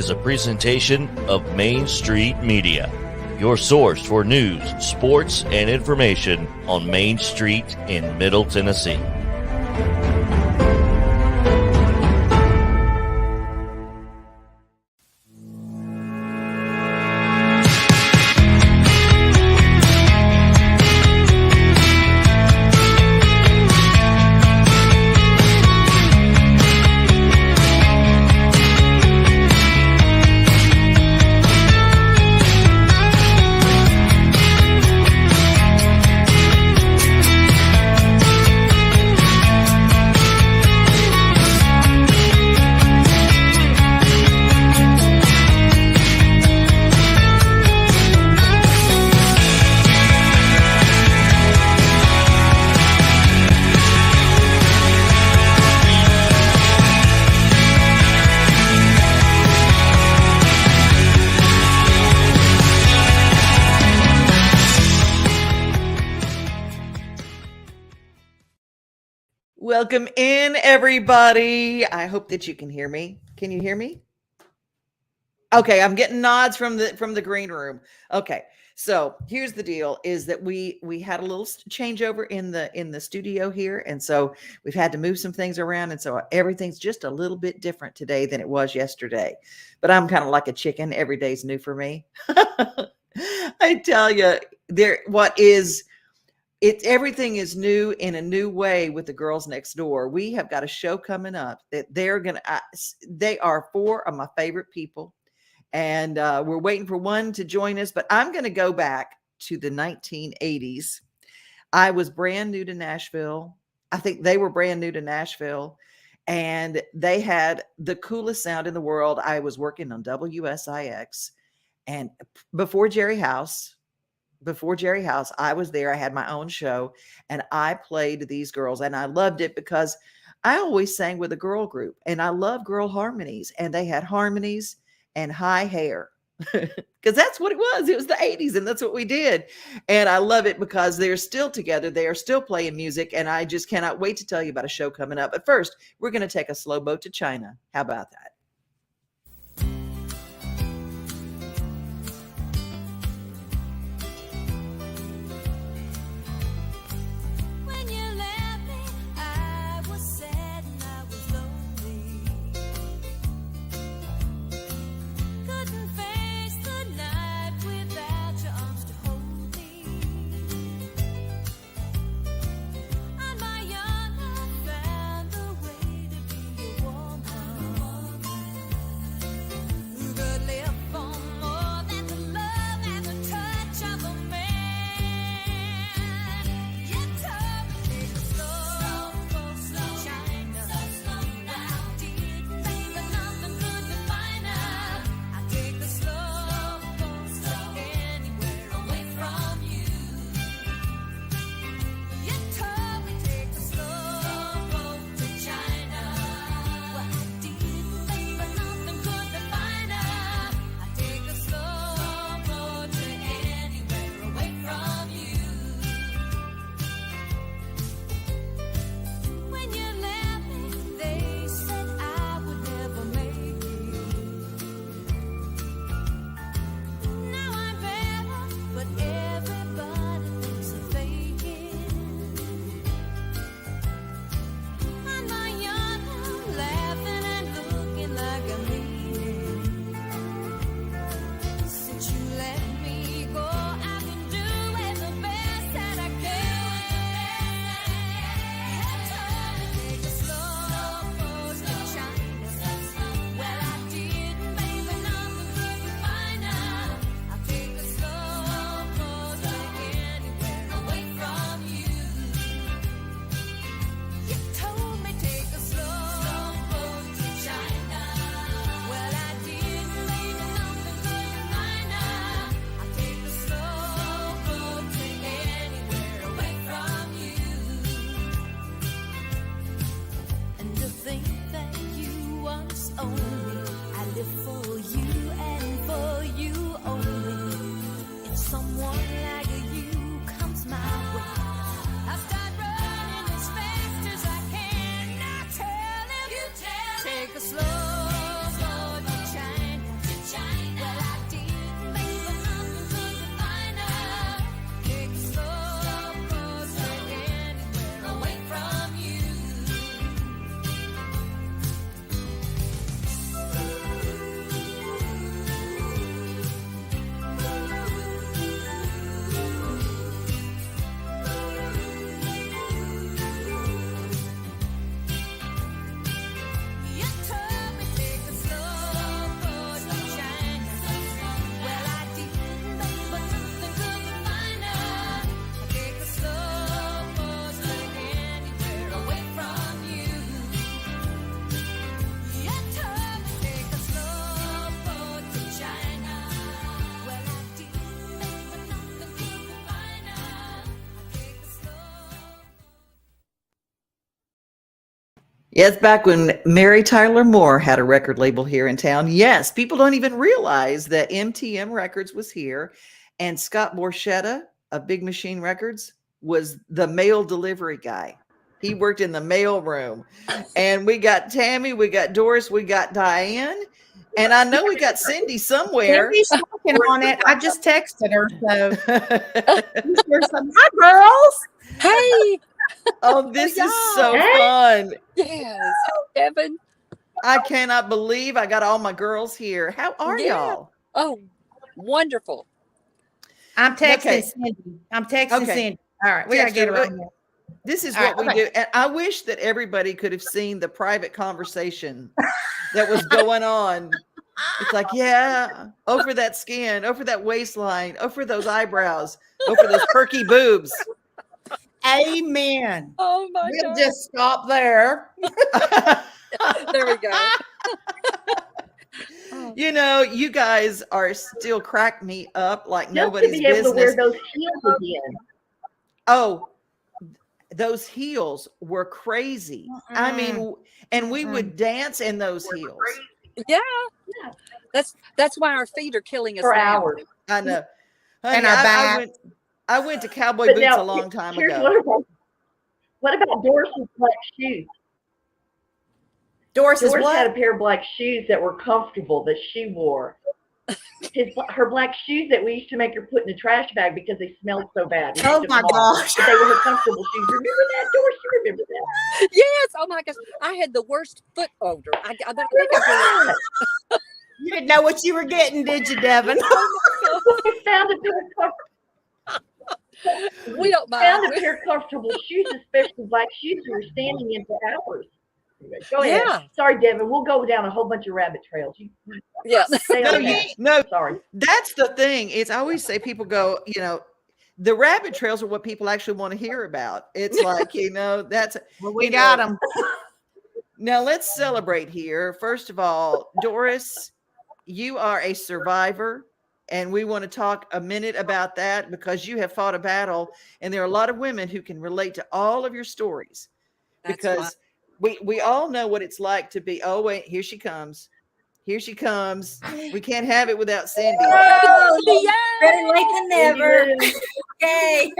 is a presentation of Main Street Media, your source for news, sports, and information on Main Street in Middle Tennessee. Welcome in, everybody. I hope that you can hear me. Can you hear me? Okay, I'm getting nods from the green room. Okay, so here's the deal: is that we had a little changeover in the studio here, and so we've had to move some things around, and so everything's just a little bit different today than it was yesterday. But I'm kind of like a chicken; every day's new for me. I tell you, everything is new in a new way with the girls next door. We have got a show coming up that they are four of my favorite people. And we're waiting for one to join us, but I'm going to go back to the 1980s. I was brand new to Nashville. I think they were brand new to Nashville, and they had the coolest sound in the world. I was working on WSIX, and before Jerry House, I was there. I had my own show, and I played these girls, and I loved it because I always sang with a girl group, and I love girl harmonies, and they had harmonies and high hair because that's what it was. It was the 80s, and that's what we did. And I love it because they're still together. They are still playing music, and I just cannot wait to tell you about a show coming up. But first, we're going to take a slow boat to China. How about that? Yes, back when Mary Tyler Moore had a record label here in town. Yes, people don't even realize that MTM Records was here, and Scott Borchetta of Big Machine Records was the mail delivery guy. He worked in the mail room. And we got Tammy, we got Doris, we got Diane, and I know we got Cindy somewhere. Cindy's working on it. I just texted her, so hi, girls. Hey. Oh, this is so Hey. fun. Yes. Hey, Evan. I cannot believe I got all my girls here. How are y'all? Oh, wonderful. I'm texting Cindy. I'm texting Cindy. All right, we got to get her on there. This is what we do. And I wish that everybody could have seen the private conversation that was going on. It's like, yeah, over that skin, over that waistline, over those eyebrows, over those perky boobs. Amen. Oh my God. Just stop there. There we go. You know, you guys are still crack me up like Just nobody's to be able business. to wear those heels again. Oh, those heels were crazy. I mean, and we would dance in those heels. Yeah. That's why our feet are killing us For now. hours. I know. Honey, And our back. I went to cowboy But boots now, a long time here's ago. What about Doris's black shoes? Doris had a pair of black shoes that were comfortable that she wore. Her black shoes that we used to make her put in the trash bag because they smelled so bad. Oh my gosh. But they were her comfortable shoes. Remember that, Doris? You remember that? Yes. Oh my gosh. I had the worst foot odor. I think I You didn't know what you were getting, did you, Devin? We found a pair of we don't mind. Found a pair of comfortable shoes, especially black shoes. We were standing in for hours. Go ahead. Yeah. Sorry, Devin. We'll go down a whole bunch of rabbit trails. Yeah. No, sorry. That's the thing. It's I always say people go, you know, the rabbit trails are what people actually want to hear about. It's like, you know, that's well, we got them. Now let's celebrate here. First of all, Doris, you are a survivor. And we want to talk a minute about that because you have fought a battle. And there are a lot of women who can relate to all of your stories. Because we all know what it's like to be, oh, wait, here she comes. Here she comes. We can't have it without Cindy. Oh, better late than never. Yay.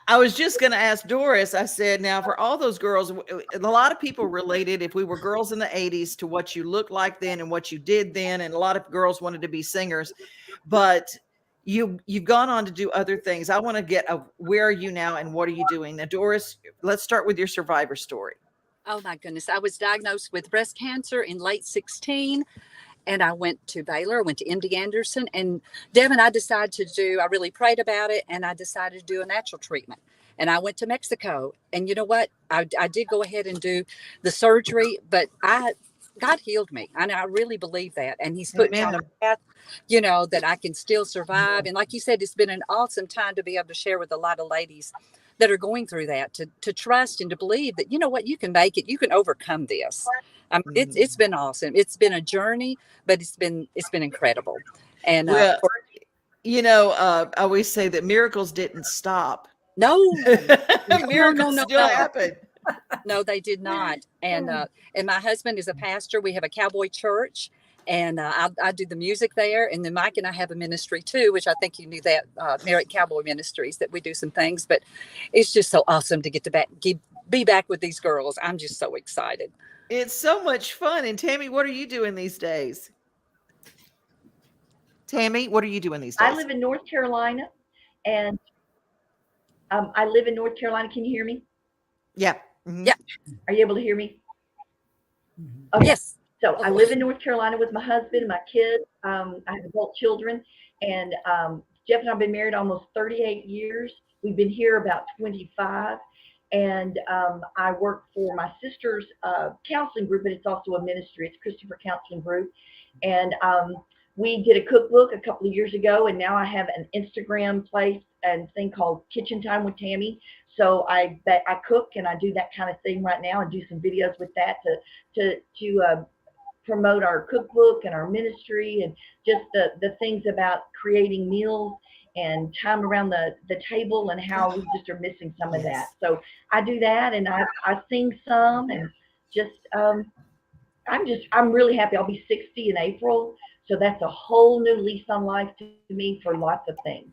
I was just going to ask Doris. I said, now for all those girls, a lot of people related if we were girls in the 80s to what you looked like then and what you did then. And a lot of girls wanted to be singers, but you've gone on to do other things. I want to get where are you now and what are you doing? Now, Doris, let's start with your survivor story. Oh my goodness. I was diagnosed with breast cancer in late 16. And I went to Baylor, went to MD Anderson, and Devin, I really prayed about it, and I decided to do a natural treatment. And I went to Mexico, and you know what? I did go ahead and do the surgery, but God healed me. And I really believe that. And he's put me on a path, you know, that I can still survive. And like you said, it's been an awesome time to be able to share with a lot of ladies that are going through that, to trust and to believe that, you know what, you can make it, you can overcome this. It's been awesome. It's been a journey, but it's been incredible. And you know, I always say that miracles didn't stop. No, miracles still happen. No, they did not. And my husband is a pastor. We have a cowboy church, and I do the music there. And then Mike and I have a ministry too, which I think you knew that, Merit Cowboy Ministries, that we do some things. But it's just so awesome to get to be back with these girls. I'm just so excited. It's so much fun. And Tammy, what are you doing these days? Tammy, what are you doing these days? I live in North Carolina, and I live in North Carolina. Can you hear me? Yeah. Mm-hmm. Yeah. Are you able to hear me? Okay. Yes. So I live in North Carolina with my husband and my kids. I have adult children, and Jeff and I have been married almost 38 years. We've been here about 25. And I work for my sister's counseling group, but it's also a ministry. It's Christopher Counseling Group. And we did a cookbook a couple of years ago, and now I have an Instagram place and thing called Kitchen Time with Tammy. So I cook, and I do that kind of thing right now and do some videos with that to promote our cookbook and our ministry and just the things about creating meals. and time around the table, and how we just are missing some of that. Yes. So I do that, and I sing some, and just I'm really happy. I'll be 60 in April, so that's a whole new lease on life to me for lots of things.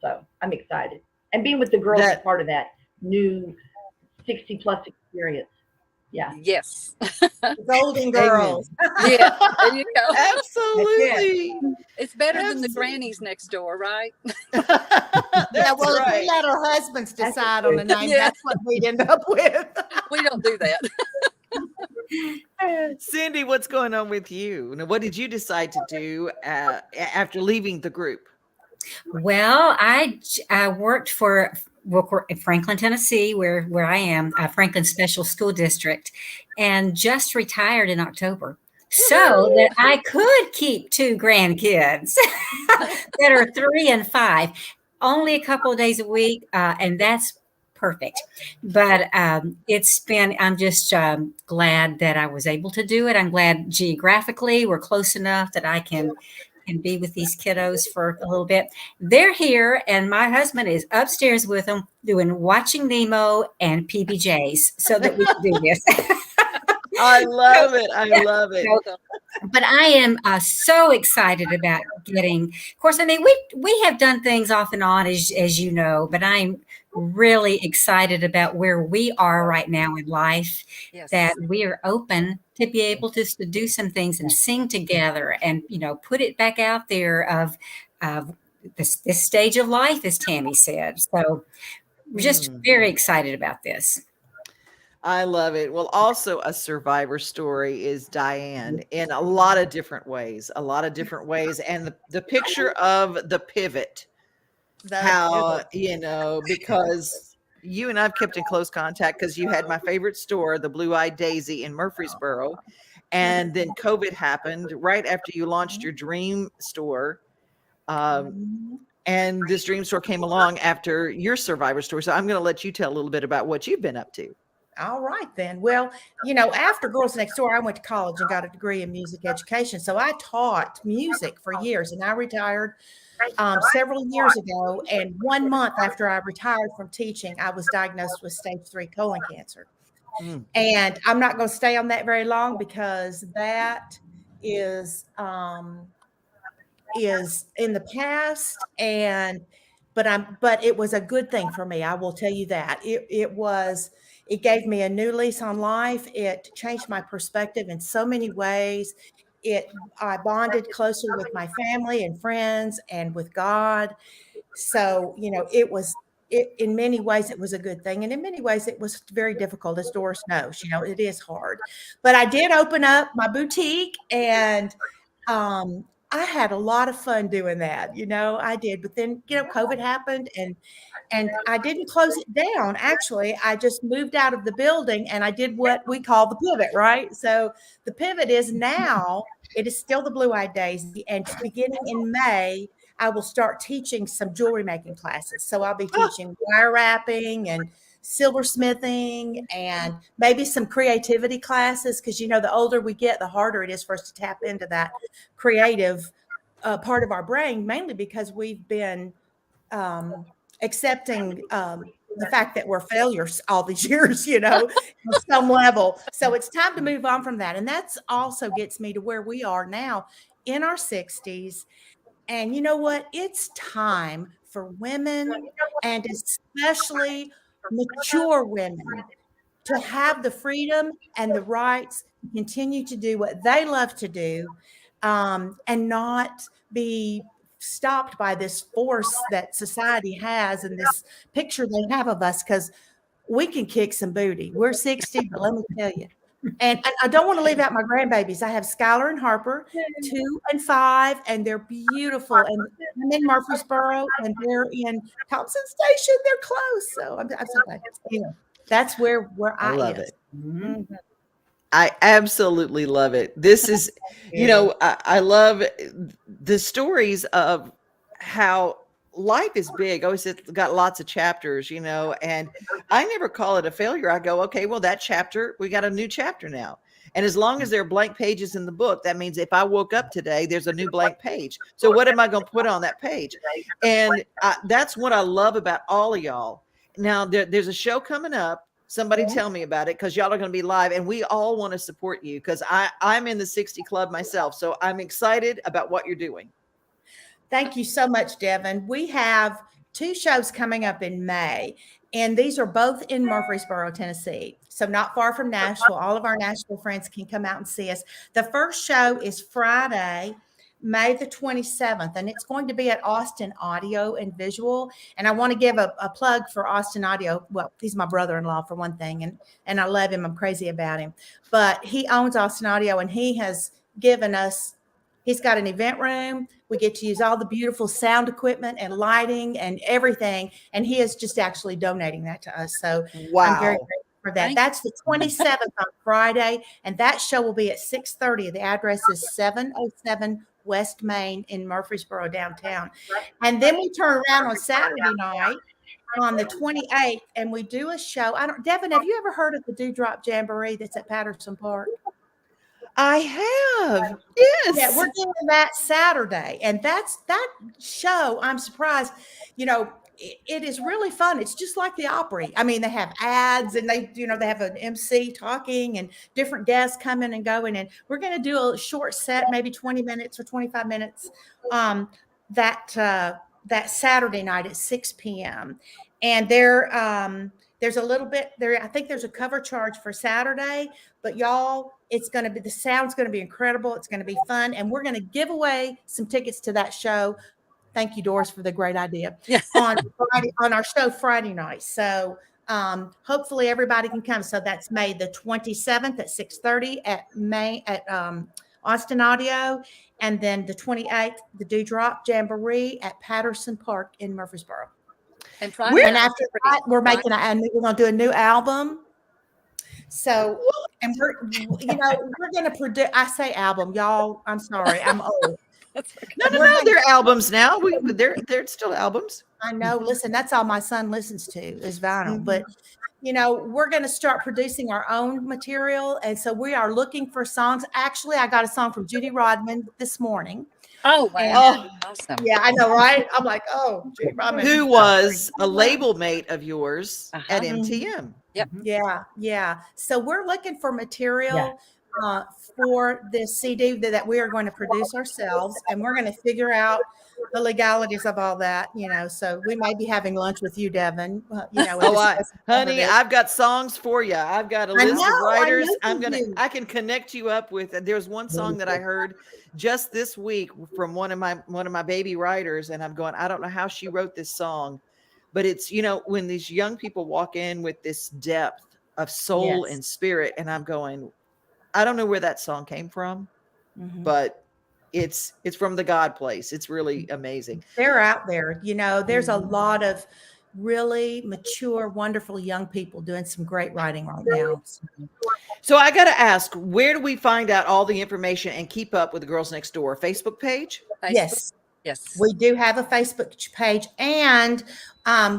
So I'm excited, and being with the girls is part of that new 60 plus experience. Yeah. Yes. Golden Girls. Yeah. There you go. Absolutely. It's better than the Absolutely. grannies next door, right? Yeah, That's well, if right. we let our husbands decide on the name, Yeah. that's what we'd end up with. We don't do that. Cindy, what's going on with you? Now, what did you decide to do after leaving the group? Well, I worked for Franklin, Tennessee, where I am, Franklin Special School District, and just retired in October, so that I could keep two grandkids that are 3 and 5, only a couple of days a week, and that's perfect. But I'm just glad that I was able to do it. I'm glad geographically we're close enough that I can be with these kiddos for a little bit. They're here, and my husband is upstairs with them doing Watching Nemo and PBJs so that we can do this. I love it. I love it. But I am so excited about getting. Of course, I mean we have done things off and on, as you know, but I'm really excited about where we are right now in life. Yes. That we are open to be able to do some things and sing together, and put it back out there of this stage of life, as Tammy said. So we're just very excited about this. I love it. Well, also a survivor story is Diane in a lot of different ways, And the picture of the pivot, because you and I've kept in close contact because you had my favorite store, the Blue Eyed Daisy in Murfreesboro. And then COVID happened right after you launched your dream store. And this dream store came along after your survivor story. So I'm going to let you tell a little bit about what you've been up to. All right, then. Well, after Girls Next Door, I went to college and got a degree in music education. So I taught music for years, and I retired several years ago. And 1 month after I retired from teaching, I was diagnosed with stage 3 colon cancer. And I'm not going to stay on that very long because that is in the past, but it was a good thing for me. I will tell you that it gave me a new lease on life. It changed my perspective in so many ways. I bonded closer with my family and friends and with God. So, in many ways, it was a good thing. And in many ways, it was very difficult, as Doris knows. It is hard. But I did open up my boutique, and I had a lot of fun doing that. I did. But then, COVID happened, and I didn't close it down. Actually, I just moved out of the building, and I did what we call the pivot, right? So the pivot is now, it is still the Blue Eyed Daisy. And beginning in May, I will start teaching some jewelry making classes. So I'll be teaching wire wrapping and silversmithing and maybe some creativity classes, because the older we get, the harder it is for us to tap into that creative part of our brain, mainly because we've been accepting the fact that we're failures all these years, on some level. So it's time to move on from that. And that's also gets me to where we are now in our 60s. And you know what? It's time for women, and especially mature women, to have the freedom and the rights to continue to do what they love to do, and not be stopped by this force that society has and this picture they have of us, because we can kick some booty. We're 60, but let me tell you. And I don't want to leave out my grandbabies. I have Skylar and Harper, 2 and 5, and they're beautiful. And I'm in Murfreesboro, and they're in Thompson Station. They're close. So I'm so glad. That's where I love is. it. Mm-hmm. I absolutely love it. This is, I love the stories of how life is big. Always it's got lots of chapters, and I never call it a failure. I go, okay, well, that chapter, we got a new chapter now. And as long as there are blank pages in the book, that means if I woke up today, there's a new blank page. So what am I going to put on that page? And that's what I love about all of y'all. Now, there's a show coming up. Somebody tell me about it, because y'all are going to be live, and we all want to support you, because I'm in the 60 Club myself. So I'm excited about what you're doing. Thank you so much, Devin. We have 2 shows coming up in May, and these are both in Murfreesboro, Tennessee. So not far from Nashville. All of our Nashville friends can come out and see us. The first show is Friday, May the 27th, and it's going to be at Austin Audio and Visual. And I want to give a plug for Austin Audio. Well, he's my brother-in-law for one thing, and I love him. I'm crazy about him. But he owns Austin Audio, and he has given us, he's got an event room. We get to use all the beautiful sound equipment and lighting and everything. And he is just actually donating that to us. So Wow. I'm very grateful for that. That's the 27th on Friday. And that show will be at 6:30. The address is 707 West Main in Murfreesboro downtown. And then we turn around on Saturday night on the 28th and we do a show. Devin, have you ever heard of the Dewdrop Jamboree that's at Patterson Park? I have. Yes. Yeah, we're doing that Saturday. And that show, I'm surprised, it is really fun. It's just like the Opry. I mean, they have ads and they have an MC talking and different guests coming and going. And we're going to do a short set, maybe 20 minutes or 25 minutes, that Saturday night at 6 p.m. And there's a little bit there. I think there's a cover charge for Saturday, but y'all, the sound's going to be incredible. It's going to be fun. And we're going to give away some tickets to that show. Thank you, Doris, for the great idea. On our show Friday night. So hopefully everybody can come. So that's May the 27th at 6:30 at Austin Audio, and then the 28th, the Dewdrop Jamboree at Patterson Park in Murfreesboro. And after that, we're going to do a new album. So, and we're going to produce. I say album, y'all. I'm sorry, I'm old. No, they're albums now. They're still albums. I know. Listen, that's all my son listens to is vinyl. Mm-hmm. But we're going to start producing our own material, and so we are looking for songs. Actually, I got a song from Judy Rodman this morning. Oh wow! Awesome. Yeah, I know, right? I'm like, Judy Rodman, who was a label mate of yours at MTM. Yep. Yeah. So we're looking for material. For this CD that we are going to produce ourselves, and we're going to figure out the legalities of all that, so we might be having lunch with you, Devin, honey, I've got songs for you. I've got a list of writers. I can connect you up with. There's one song that I heard just this week from one of my baby writers, and I'm going, I don't know how she wrote this song, but it's, when these young people walk in with this depth of soul and spirit, and I'm going, I don't know where that song came from, but it's from the God place. It's really amazing. They're out there. There's a lot of really mature, wonderful young people doing some great writing right now. So I got to ask, where do we find out all the information and keep up with the Girls Next Door? Facebook page? Yes. We do have a Facebook page, and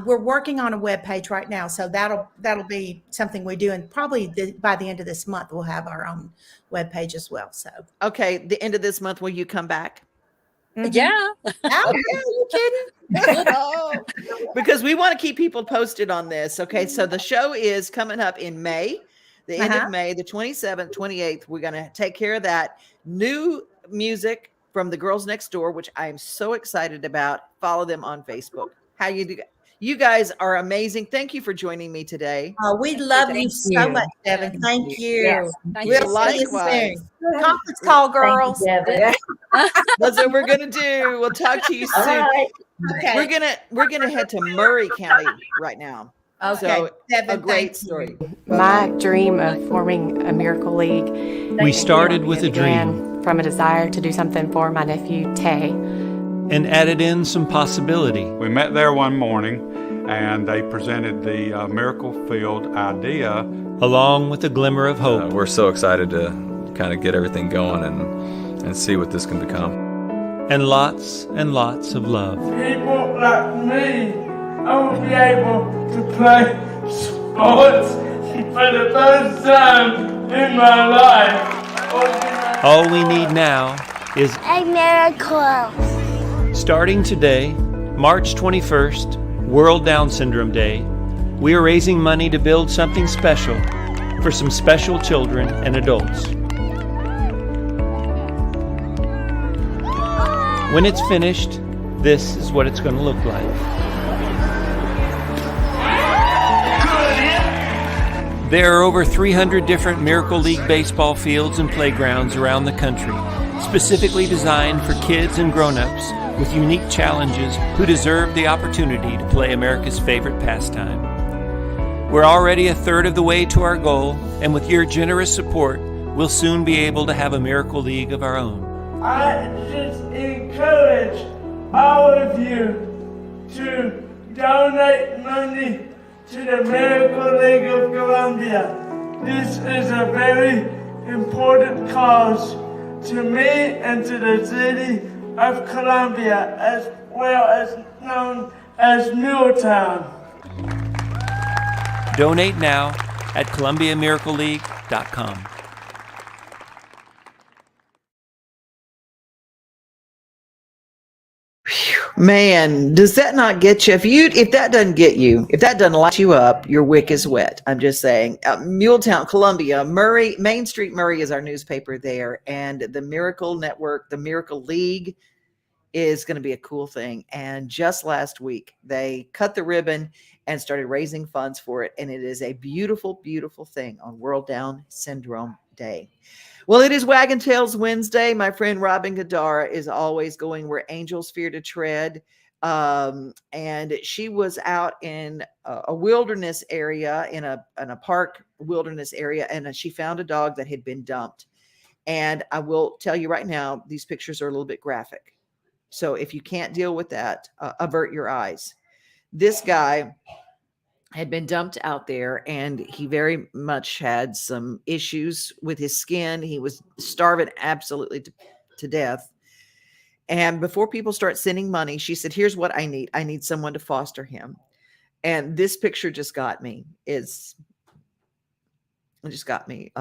we're working on a web page right now. So that'll be something we do, and probably by the end of this month we'll have our own web page as well. So okay, the end of this month, will you come back? Mm-hmm. Yeah. Oh, you kidding? Because we want to keep people posted on this. Okay, so the show is coming up in May, the end of May, the 27th, 28th. We're going to take care of that. New music from the Girls Next Door, which I am so excited about. Follow them on Facebook. How you do? You guys are amazing. Thank you for joining me today. Oh, we love you so much, Devin. Thank you. Yes, we'll see you soon. Conference call, girls. That's what we're gonna do. We'll talk to you soon. Right. Okay. We're gonna head to Murray County right now. Okay, so, Devin, a great story. My dream of forming a Miracle League. We started with a dream. From a desire to do something for my nephew, Tay. And added in some possibility. We met there one morning, and they presented the Miracle Field idea. Along with a glimmer of hope. We're so excited to kind of get everything going and see what this can become. And lots of love. People like me, I will be able to play sports for the first time in my life. All we need now is a miracle. starting today, March 21st, World Down Syndrome Day. We are raising money to build something special for some special children and adults. When it's finished, this is what it's going to look like. There are over 300 different Miracle League baseball fields and playgrounds around the country, specifically designed for kids and grown-ups with unique challenges who deserve the opportunity to play America's favorite pastime. We're already a third of the way to our goal, and with your generous support, we'll soon be able to have a Miracle League of our own. I just encourage all of you to donate money to the Miracle League of Columbia. This is a very important cause to me and to the city of Columbia, as well as known as Milltown. Donate now at ColumbiaMiracleLeague.com. Man, does that not get you? If that doesn't get you, if that doesn't light you up, your wick is wet. I'm just saying. Muletown, Columbia, Murray, Main Street Murray is our newspaper there, and the Miracle Network, the Miracle League, is going to be a cool thing. And just last week, they cut the ribbon and started raising funds for it, and it is a beautiful, beautiful thing on World Down Syndrome Day. Well, it is Waggin Tails Wednesday. My friend Robin Gadara is always going where angels fear to tread. And she was out in a wilderness area, in a park wilderness area, and she found a dog that had been dumped. And I will tell you right now, these pictures are a little bit graphic. So if you can't deal with that, avert your eyes. This guy had been dumped out there, and he very much had some issues with his skin. He was starving absolutely to death. And before people start sending money, she said, here's what I need. I need someone to foster him. And this picture just got me. It just got me.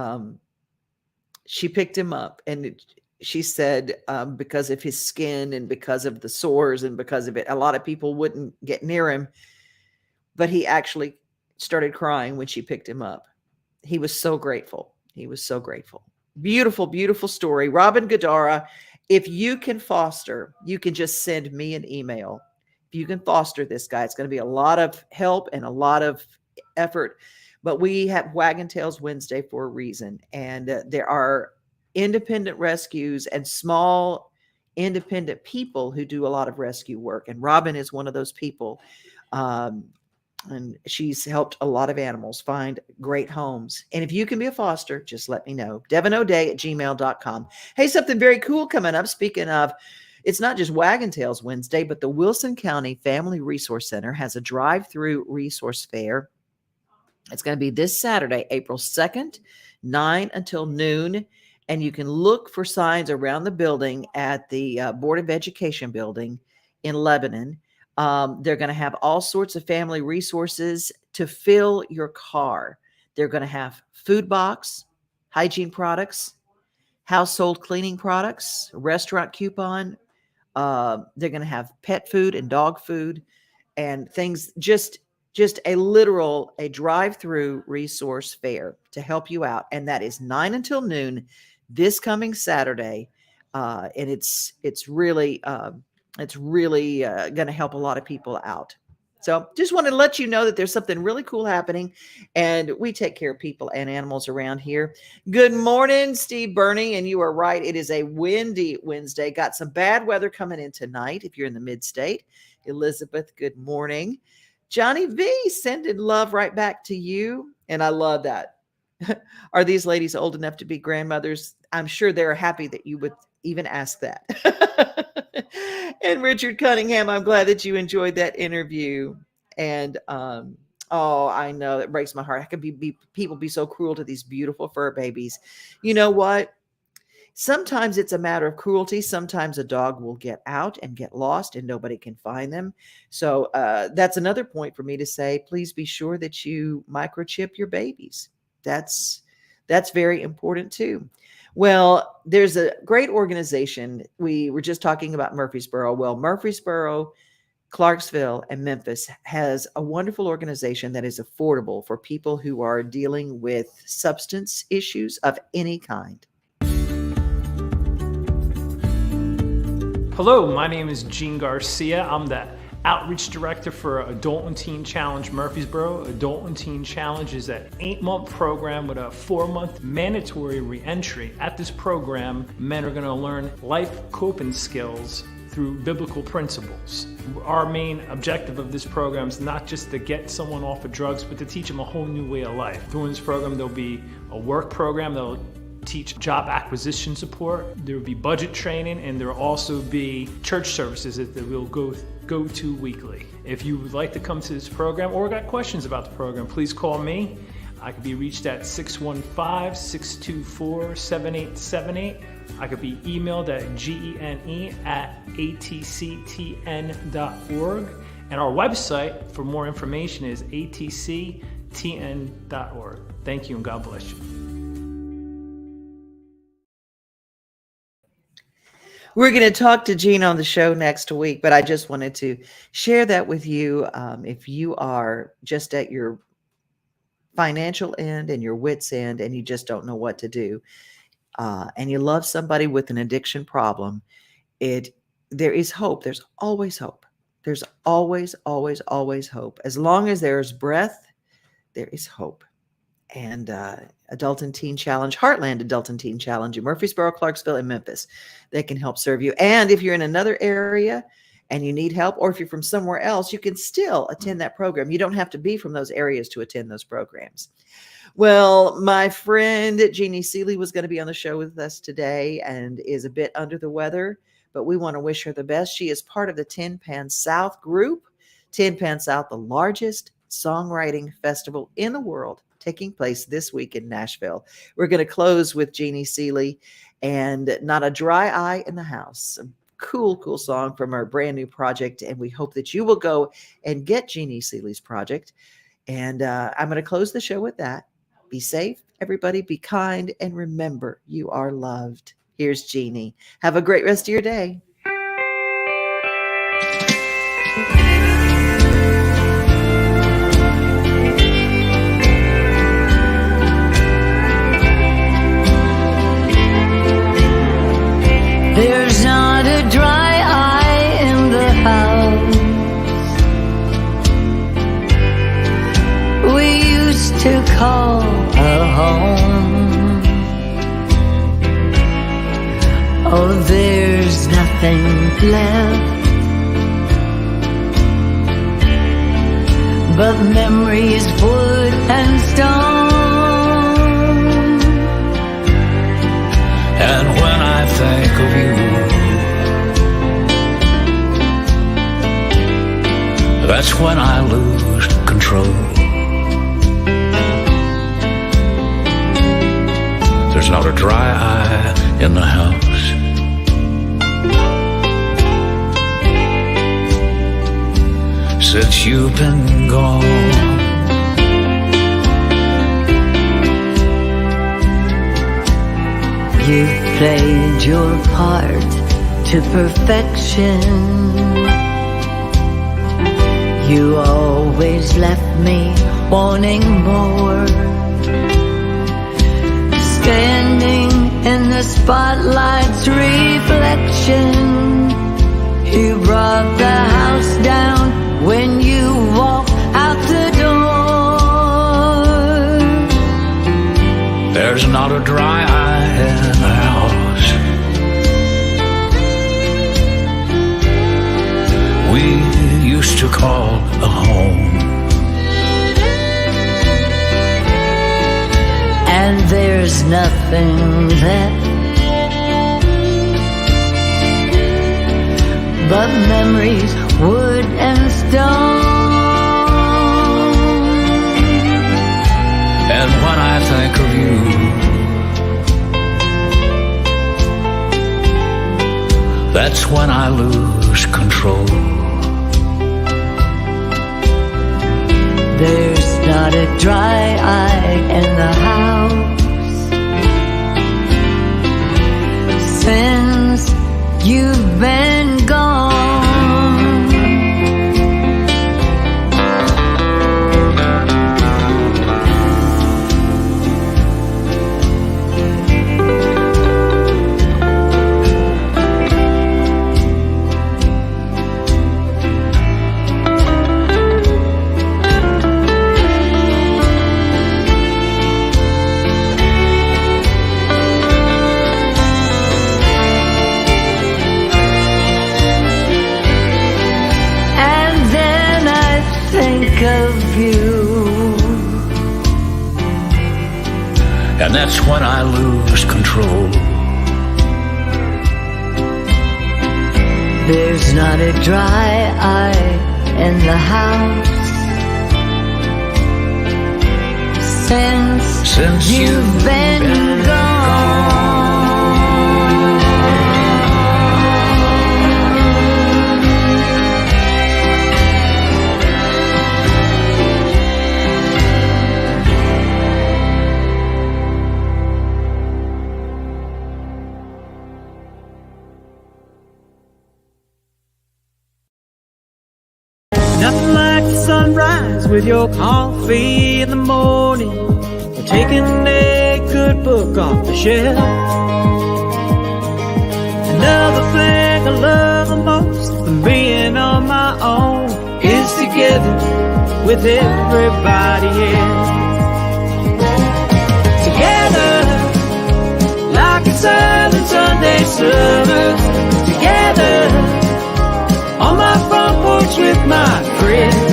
She picked him up, and she said, because of his skin and because of the sores and because of it, a lot of people wouldn't get near him. But he actually started crying when she picked him up. He was so grateful. He was so grateful. Beautiful, beautiful story. Robin Gadara, if you can foster, you can just send me an email. If you can foster this guy, it's going to be a lot of help and a lot of effort. But we have Waggin Tails Wednesday for a reason. And there are independent rescues and small independent people who do a lot of rescue work. And Robin is one of those people. And she's helped a lot of animals find great homes. And if you can be a foster, just let me know. DevonO'Day@gmail.com. Hey, something very cool coming up. Speaking of, it's not just Waggin Tails Wednesday, but the Wilson County Family Resource Center has a drive-through resource fair. It's going to be this Saturday, April 2nd, 9 until noon. And you can look for signs around the building at the Board of Education building in Lebanon. They're going to have all sorts of family resources to fill your car. They're going to have food box, hygiene products, household cleaning products, restaurant coupon. They're going to have pet food and dog food and things, just a drive-through resource fair to help you out. And that is 9 until noon this coming Saturday. And it's really going to help a lot of people out. So just wanted to let you know that there's something really cool happening, and we take care of people and animals around here. Good morning, Steve Burney. And you are right. It is a windy Wednesday. Got some bad weather coming in tonight if you're in the mid-state. Elizabeth, good morning. Johnny V, sending love right back to you. And I love that. Are these ladies old enough to be grandmothers? I'm sure they're happy that you would even ask that. And Richard Cunningham, I'm glad that you enjoyed that interview. And I know that breaks my heart. How can people be so cruel to these beautiful fur babies? You know what? Sometimes it's a matter of cruelty. Sometimes a dog will get out and get lost and nobody can find them. So that's another point for me to say, please be sure that you microchip your babies. That's That's very important too. Well, there's a great organization. We were just talking about Murfreesboro. Well, Murfreesboro, Clarksville, and Memphis has a wonderful organization that is affordable for people who are dealing with substance issues of any kind. Hello, my name is Gene Garcia. I'm the Outreach Director for Adult and Teen Challenge Murfreesboro. Adult and Teen Challenge is an 8-month program with a 4-month mandatory re-entry. At this program, men are going to learn life coping skills through biblical principles. Our main objective of this program is not just to get someone off of drugs, but to teach them a whole new way of life. During this program, there'll be a work program that'll teach job acquisition support. There will be budget training, and there will also be church services that we'll go to weekly. If you would like to come to this program or got questions about the program, please call me. I can be reached at 615-624-7878. I could be emailed at gene@atctn.org. And our website for more information is atctn.org. Thank you and God bless you. We're going to talk to Gene on the show next week, but I just wanted to share that with you. If you are just at your financial end and your wit's end and you just don't know what to do, and you love somebody with an addiction problem, there is hope. There's always hope. There's always, always, always hope. As long as there's breath, there is hope. And Adult and Teen Challenge, Heartland Adult and Teen Challenge in Murfreesboro, Clarksville, and Memphis, they can help serve you. And if you're in another area and you need help, or if you're from somewhere else, you can still attend that program. You don't have to be from those areas to attend those programs. Well, my friend Jeannie Seeley was going to be on the show with us today and is a bit under the weather, but we want to wish her the best. She is part of the Tin Pan South group. Tin Pan South, the largest songwriting festival in the world, taking place this week in Nashville. We're going to close with Jeannie Seeley and Not a Dry Eye in the House. A cool song from our brand new project. And we hope that you will go and get Jeannie Seeley's project. And I'm going to close the show with that. Be safe, everybody. Be kind. And remember, you are loved. Here's Jeannie. Have a great rest of your day. There's not a dry eye in the house. We used to call a home. Oh, there's nothing left but memories, wood and stone. And when I think of you, that's when I lose control. There's not a dry eye in the house. Since you've been gone, you've played your part to perfection. You always left me wanting more. Standing in the spotlight's reflection, you brought the house down when you walked out the door. There's not a dry eye in the house. We used to call a home. And there's nothing left but memories, wood and stone. And when I think of you, that's when I lose control. There's not a dry eye in the house. you've been gone. Of you, and that's when I lose control. There's not a dry eye in the house since you've been gone. Nothing like the sunrise with your coffee in the morning, or taking a good book off the shelf. Another thing I love the most than being on my own is together with everybody else. Together, like it's early Sunday summer. Together, on my front porch with my friends.